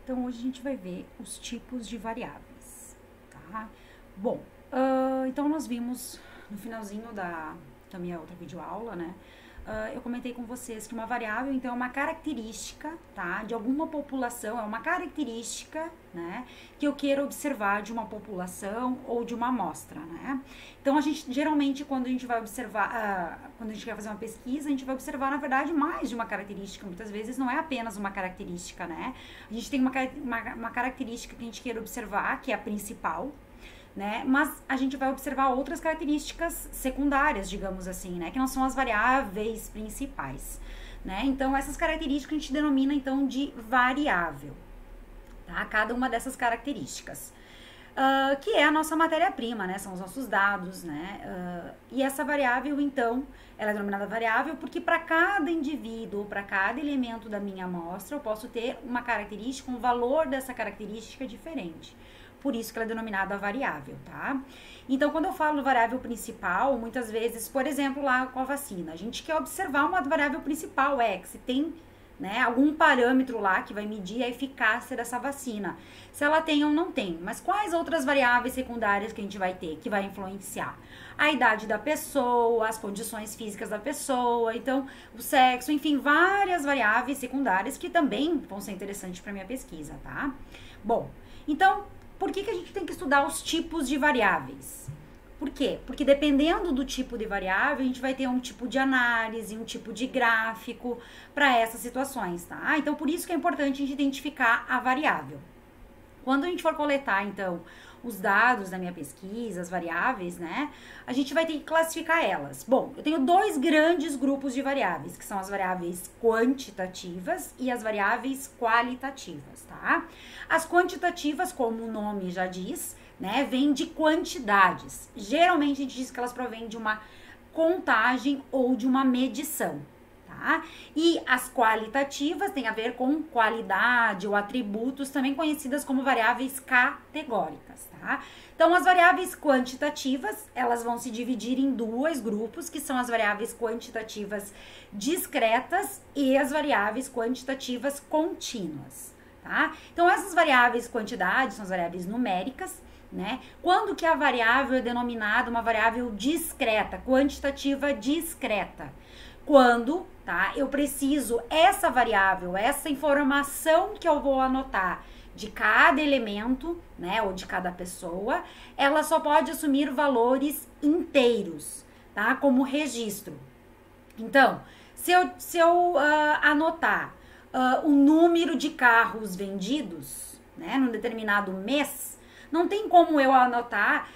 Então, hoje a gente vai ver os tipos de variáveis, tá? Bom, então nós vimos no finalzinho da minha outra videoaula, né? Eu comentei com vocês que uma variável, então, é uma característica, tá? De alguma população, é uma característica, né? Que eu queira observar de uma população ou de uma amostra, né? Então, a gente, geralmente, quando a gente vai observar, quando a gente quer fazer uma pesquisa, a gente vai observar, na verdade, mais de uma característica. Muitas vezes não é apenas uma característica, né? A gente tem uma característica que a gente queira observar, que é a principal, né? Mas a gente vai observar outras características secundárias, digamos assim, né? Que não são as variáveis principais, né? Então, essas características a gente denomina, então, de variável, tá? Cada uma dessas características. Que é a nossa matéria-prima, né? São os nossos dados, né? E essa variável, então, ela é denominada variável porque para cada indivíduo, para cada elemento da minha amostra, eu posso ter uma característica, um valor dessa característica diferente. Por isso que ela é denominada variável, tá? Então, quando eu falo variável principal, muitas vezes, por exemplo, lá com a vacina, a gente quer observar uma variável principal, que se tem, né, algum parâmetro lá que vai medir a eficácia dessa vacina, se ela tem ou não tem. Mas quais outras variáveis secundárias que a gente vai ter, que vai influenciar? A idade da pessoa, as condições físicas da pessoa, então, o sexo, enfim, várias variáveis secundárias que também vão ser interessantes para minha pesquisa, tá? Bom, então, por que a gente tem que estudar os tipos de variáveis? Por quê? Porque dependendo do tipo de variável, a gente vai ter um tipo de análise, um tipo de gráfico para essas situações, tá? Então, por isso que é importante a gente identificar a variável. Quando a gente for coletar, então, os dados da minha pesquisa, as variáveis, né? A gente vai ter que classificar elas. Bom, eu tenho dois grandes grupos de variáveis, que são as variáveis quantitativas e as variáveis qualitativas, tá? As quantitativas, como o nome já diz, né, vem de quantidades. Geralmente a gente diz que elas provêm de uma contagem ou de uma medição, tá? E as qualitativas têm a ver com qualidade ou atributos, também conhecidas como variáveis categóricas, tá? Então, as variáveis quantitativas, elas vão se dividir em dois grupos, que são as variáveis quantitativas discretas e as variáveis quantitativas contínuas, tá? Então, essas variáveis quantidade são as variáveis numéricas, né? Quando que a variável é denominada uma variável discreta, quantitativa discreta? Quando, tá, eu preciso essa variável, essa informação que eu vou anotar de cada elemento, né, ou de cada pessoa, ela só pode assumir valores inteiros, tá, como registro. Então, se eu anotar o número de carros vendidos, né, num determinado mês, não tem como eu anotar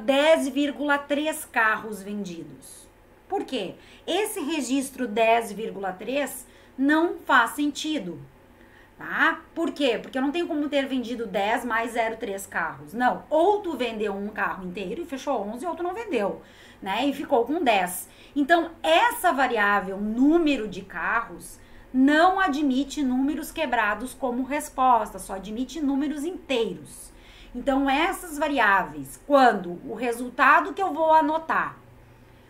10,3 carros vendidos. Por quê? Esse registro 10,3 não faz sentido, tá? Por quê? Porque eu não tenho como ter vendido 10 mais 0,3 carros. Não, ou tu vendeu um carro inteiro e fechou 11, ou tu não vendeu, né? E ficou com 10. Então, essa variável, número de carros, não admite números quebrados como resposta, só admite números inteiros. Então, essas variáveis, quando o resultado que eu vou anotar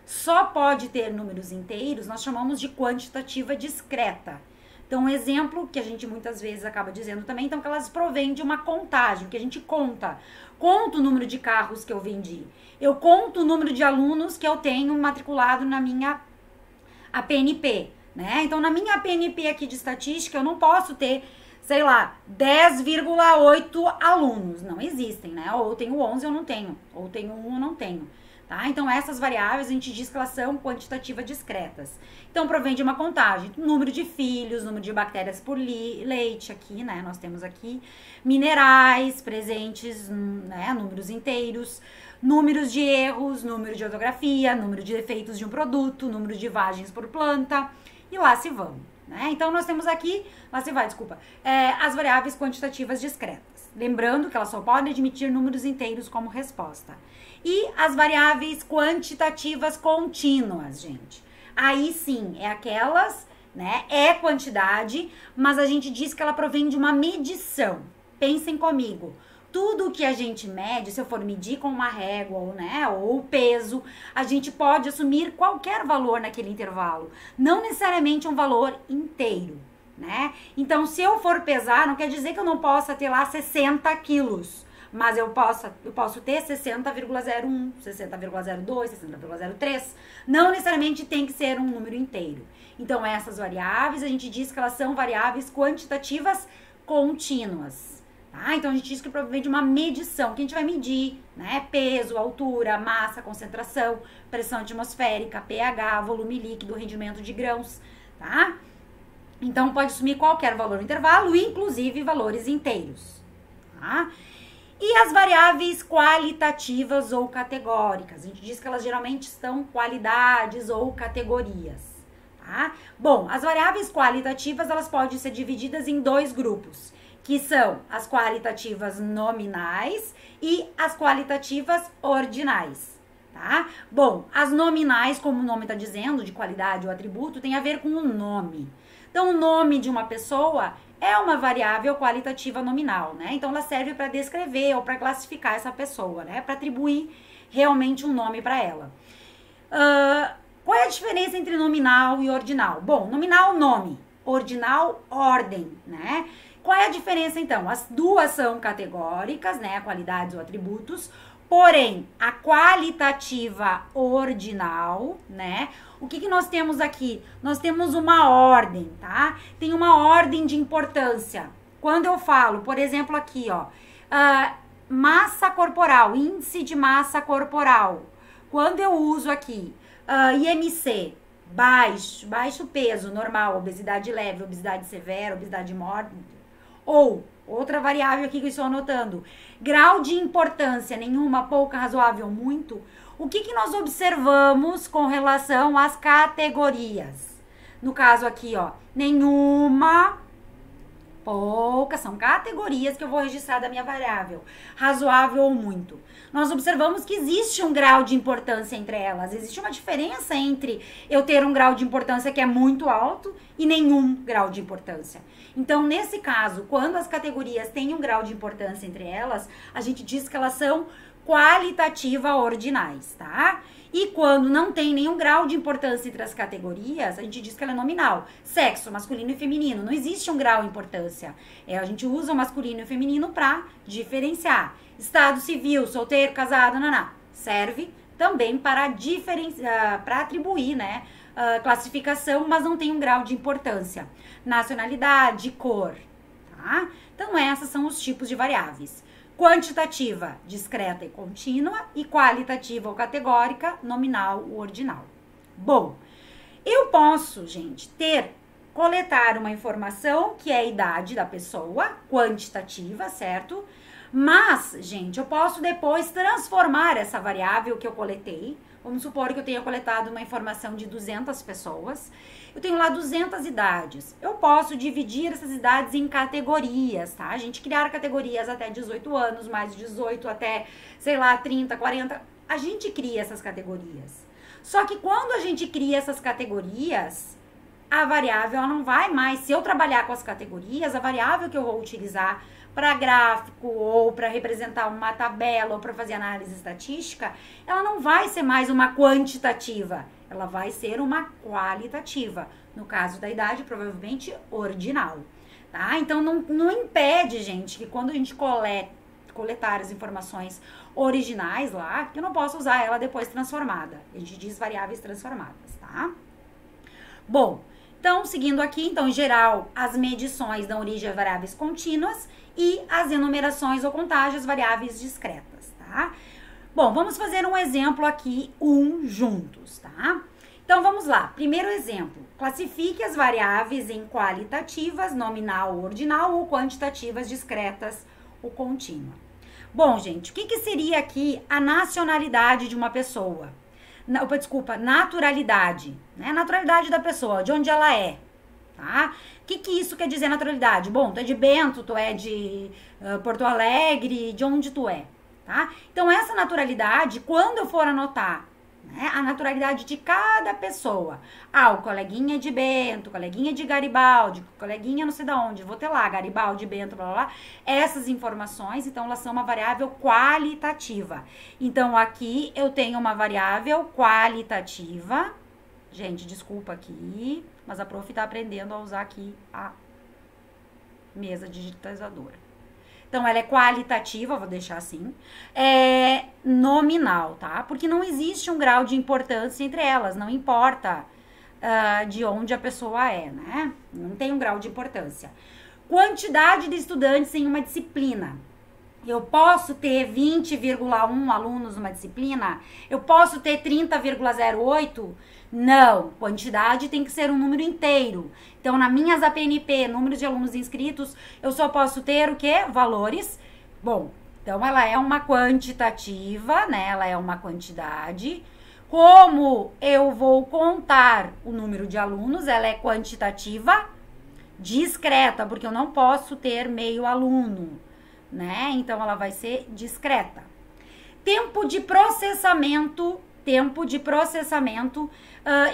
só pode ter números inteiros, nós chamamos de quantitativa discreta. Então, um exemplo que a gente muitas vezes acaba dizendo também, então, que elas provêm de uma contagem, que a gente conta. Conto o número de carros que eu vendi. Eu conto o número de alunos que eu tenho matriculado na minha APNP, né? Então, na minha APNP aqui de estatística, eu não posso ter, sei lá, 10,8 alunos. Não existem, né? Ou eu tenho 11 ou não tenho. Ou tenho 1 ou não tenho. Tá? Então, essas variáveis a gente diz que elas são quantitativas discretas. Então, provém de uma contagem, número de filhos, número de bactérias por leite aqui, né? Nós temos aqui minerais presentes, né? Números inteiros, números de erros, número de ortografia, número de defeitos de um produto, número de vagens por planta, e lá se vão, né? Então, nós temos aqui, as variáveis quantitativas discretas. Lembrando que elas só podem admitir números inteiros como resposta. E as variáveis quantitativas contínuas, gente. Aí sim, é aquelas, né? É quantidade, mas a gente diz que ela provém de uma medição. Pensem comigo. Tudo que a gente mede, se eu for medir com uma régua, ou, né, ou peso, a gente pode assumir qualquer valor naquele intervalo. Não necessariamente um valor inteiro, né? Então, se eu for pesar, não quer dizer que eu não possa ter lá 60 quilos, mas eu posso ter 60,01, 60,02, 60,03. Não necessariamente tem que ser um número inteiro. Então, essas variáveis, a gente diz que elas são variáveis quantitativas contínuas. Tá? Então, a gente diz que provavelmente uma medição, que a gente vai medir, né? Peso, altura, massa, concentração, pressão atmosférica, pH, volume líquido, rendimento de grãos, tá? Então, pode assumir qualquer valor no intervalo, inclusive valores inteiros, tá? E as variáveis qualitativas ou categóricas? A gente diz que elas geralmente são qualidades ou categorias, tá? Bom, as variáveis qualitativas, elas podem ser divididas em dois grupos, que são as qualitativas nominais e as qualitativas ordinais, tá? Bom, as nominais, como o nome está dizendo, de qualidade ou atributo, tem a ver com o nome. Então, o nome de uma pessoa é uma variável qualitativa nominal, né? Então, ela serve para descrever ou para classificar essa pessoa, né? Para atribuir realmente um nome para ela. Qual é a diferença entre nominal e ordinal? Bom, nominal, nome. Ordinal, ordem, né? Qual é a diferença, então? As duas são categóricas, né? Qualidades ou atributos. Porém, a qualitativa ordinal, né? O que nós temos aqui? Nós temos uma ordem, tá? Tem uma ordem de importância. Quando eu falo, por exemplo, aqui, ó, massa corporal, índice de massa corporal. Quando eu uso aqui IMC, baixo peso, normal, obesidade leve, obesidade severa, obesidade mórbida, ou outra variável aqui que eu estou anotando, grau de importância, nenhuma, pouca, razoável, muito. O que nós observamos com relação às categorias? No caso aqui, ó, nenhuma, pouca, são categorias que eu vou registrar da minha variável, razoável ou muito. Nós observamos que existe um grau de importância entre elas, existe uma diferença entre eu ter um grau de importância que é muito alto e nenhum grau de importância. Então, nesse caso, quando as categorias têm um grau de importância entre elas, a gente diz que elas são qualitativa ordinais, tá? E quando não tem nenhum grau de importância entre as categorias, a gente diz que ela é nominal. Sexo, masculino e feminino, não existe um grau de importância. A gente usa o masculino e o feminino para diferenciar. Estado civil, solteiro, casado, naná. Serve também para diferenciar, para atribuir, né? Classificação, mas não tem um grau de importância. Nacionalidade, cor, tá? Então, esses são os tipos de variáveis. Quantitativa, discreta e contínua, e qualitativa ou categórica, nominal ou ordinal. Bom, eu posso, gente, coletar uma informação que é a idade da pessoa, quantitativa, certo? Mas, gente, eu posso depois transformar essa variável que eu coletei. Vamos supor que eu tenha coletado uma informação de 200 pessoas. Eu tenho lá 200 idades. Eu posso dividir essas idades em categorias, tá? A gente criar categorias até 18 anos, mais 18 até, sei lá, 30, 40. A gente cria essas categorias. Só que quando a gente cria essas categorias, a variável ela não vai mais. Se eu trabalhar com as categorias, a variável que eu vou utilizar para gráfico ou para representar uma tabela ou para fazer análise estatística, ela não vai ser mais uma quantitativa, ela vai ser uma qualitativa. No caso da idade, provavelmente ordinal, tá? Então, não impede, gente, que quando a gente coletar as informações originais lá, que eu não posso usar ela depois transformada. A gente diz variáveis transformadas, tá? Bom, então, seguindo aqui, então, em geral, as medições dão origem a variáveis contínuas e as enumerações ou contágios variáveis discretas, tá? Bom, vamos fazer um exemplo aqui, juntos, tá? Então, vamos lá. Primeiro exemplo. Classifique as variáveis em qualitativas, nominal ou ordinal, ou quantitativas, discretas ou contínua. Bom, gente, o que seria aqui a nacionalidade de uma pessoa? Naturalidade, né? Naturalidade da pessoa, de onde ela é, tá? O que isso quer dizer naturalidade? Bom, tu é de Bento, tu é de Porto Alegre, de onde tu é, tá? Então, essa naturalidade, quando eu for anotar, né, a naturalidade de cada pessoa. O coleguinha de Bento, coleguinha de Garibaldi, coleguinha não sei de onde, vou ter lá, Garibaldi, Bento, blá, blá, blá. Essas informações, então, elas são uma variável qualitativa. Então, aqui eu tenho uma variável qualitativa. Gente, desculpa aqui, mas a prof tá aprendendo a usar aqui a mesa digitalizadora. Então, ela é qualitativa, vou deixar assim, é nominal, tá? Porque não existe um grau de importância entre elas, não importa de onde a pessoa é, né? Não tem um grau de importância. Quantidade de estudantes em uma disciplina. Eu posso ter 20,1 alunos numa disciplina? Eu posso ter 30,08? Não, quantidade tem que ser um número inteiro. Então, nas minhas APNP, número de alunos inscritos, eu só posso ter o quê? Valores. Bom, então ela é uma quantitativa, né? Ela é uma quantidade. Como eu vou contar o número de alunos? Ela é quantitativa discreta, porque eu não posso ter meio aluno, né? Então, ela vai ser discreta. Tempo de processamento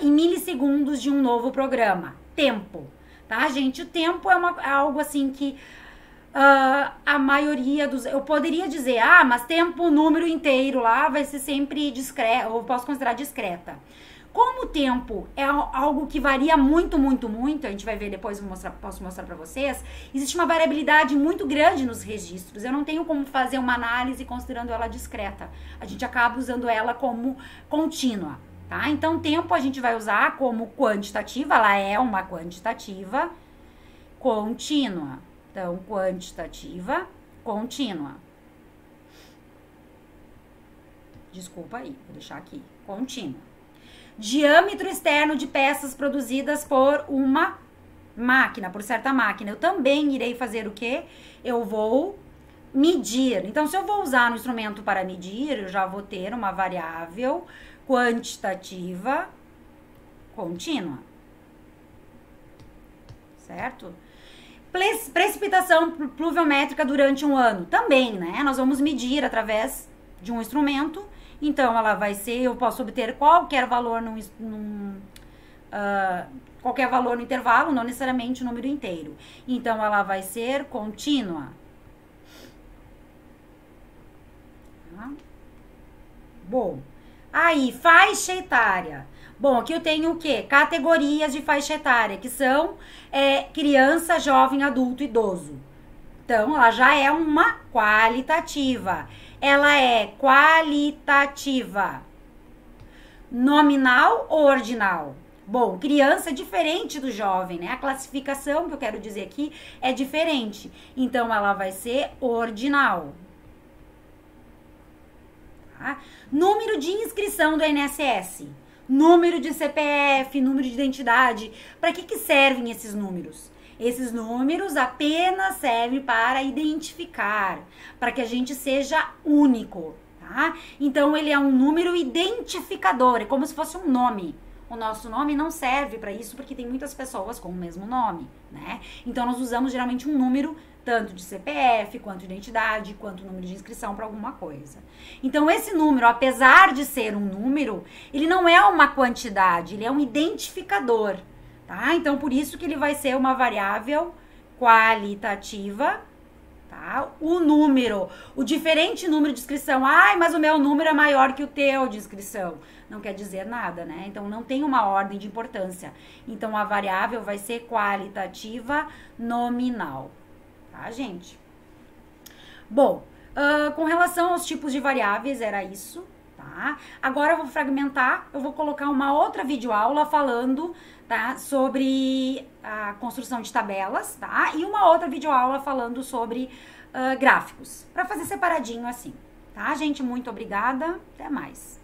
em milissegundos de um novo programa. Tempo, tá, gente? O tempo é algo assim que a maioria dos... Eu poderia dizer, mas tempo, número inteiro lá vai ser sempre discreto, ou posso considerar discreta. Como o tempo é algo que varia muito, muito, muito, a gente vai ver depois, posso mostrar para vocês, existe uma variabilidade muito grande nos registros. Eu não tenho como fazer uma análise considerando ela discreta. A gente acaba usando ela como contínua, tá? Então, tempo a gente vai usar como quantitativa, ela é uma quantitativa contínua. Então, quantitativa contínua. Desculpa aí, vou deixar aqui, contínua. Diâmetro externo de peças produzidas por uma máquina, por certa máquina. Eu também irei fazer o quê? Eu vou medir. Então, se eu vou usar um instrumento para medir, eu já vou ter uma variável quantitativa contínua. Certo? Precipitação pluviométrica durante um ano. Também, né? Nós vamos medir através de um instrumento. Então, ela vai ser, eu posso obter qualquer valor qualquer valor no intervalo, não necessariamente o número inteiro. Então, ela vai ser contínua. Tá? Bom, aí, faixa etária. Bom, aqui eu tenho o quê? Categorias de faixa etária, que são criança, jovem, adulto, idoso. Então, ela já é uma qualitativa. Ela é qualitativa. Nominal ou ordinal? Bom, criança é diferente do jovem, né? A classificação que eu quero dizer aqui é diferente. Então, ela vai ser ordinal. Tá? Número de inscrição do INSS. Número de CPF, número de identidade. Para que servem esses números? Esses números apenas servem para identificar, para que a gente seja único, tá? Então, ele é um número identificador, é como se fosse um nome. O nosso nome não serve para isso, porque tem muitas pessoas com o mesmo nome, né? Então, nós usamos geralmente um número, tanto de CPF, quanto de identidade, quanto número de inscrição para alguma coisa. Então, esse número, apesar de ser um número, ele não é uma quantidade, ele é um identificador. Tá? Então, por isso que ele vai ser uma variável qualitativa, tá? O número, o diferente número de inscrição, mas o meu número é maior que o teu de inscrição. Não quer dizer nada, né? Então, não tem uma ordem de importância. Então, a variável vai ser qualitativa nominal, tá, gente? Bom, com relação aos tipos de variáveis, era isso, tá? Agora eu vou fragmentar, eu vou colocar uma outra videoaula falando, tá, sobre a construção de tabelas, tá? E uma outra videoaula falando sobre gráficos, para fazer separadinho assim, tá, gente? Muito obrigada, até mais.